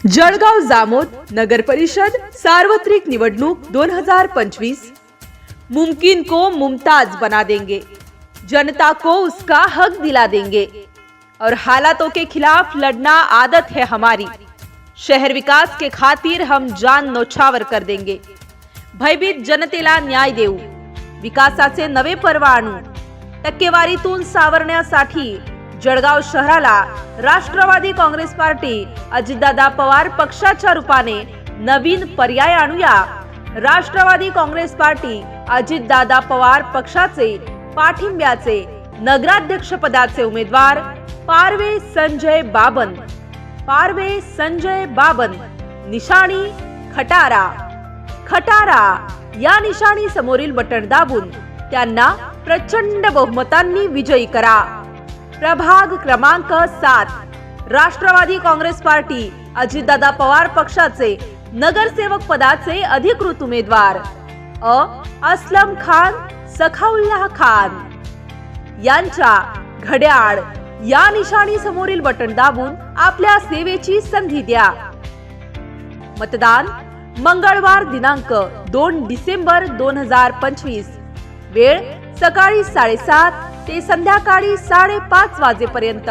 जळगाव जामोद नगर परिषद सार्वत्रिक निवडणूक 2025। मुमकिन को मुमताज बना देंगे, जनता को उसका हक दिला देंगे और हालातों के खिलाफ लड़ना आदत है हमारी। शहर विकास के खातिर हम जान नौछावर कर देंगे। भयभीत जनतेला न्याय देऊ, विकासाचे नवे पर्व आणू। टक्केवारीतून सावरण्यासाठी जळगाव शहराला राष्ट्रवादी काँग्रेस पार्टी अजितदादा पवार पक्षाच्या रूपाने नवीन पर्याय आणूया। राष्ट्रवादी काँग्रेस पार्टी अजितदादा पवार पक्षाचे पाठिंब्याचे नगराध्यक्ष पदाचे उमेदवार पारवे संजय बाबन। पारवे संजय बाबन, निशाणी खटारा। खटारा या निशाणी समोरील बटन दाबून त्यांना प्रचंड बहुमतांनी विजयी करा। प्रभाग क्रमांक 7 राष्ट्रवादी काँग्रेस पार्टी अजितदादा पवार पक्षाचे नगरसेवक पदाचे अधिकृत उमेदवार असलम खान सखाउल्लाह खान यांच्या घड्याळ या निशाणी समोरील बटन दाबून आपल्या सेवेची संधी द्या। मतदान मंगळवार दिनांक 2 डिसेंबर 2025। वेळ सकाळी 7:30 ते संध्याकाळी 5:30 वाजेपर्यंत।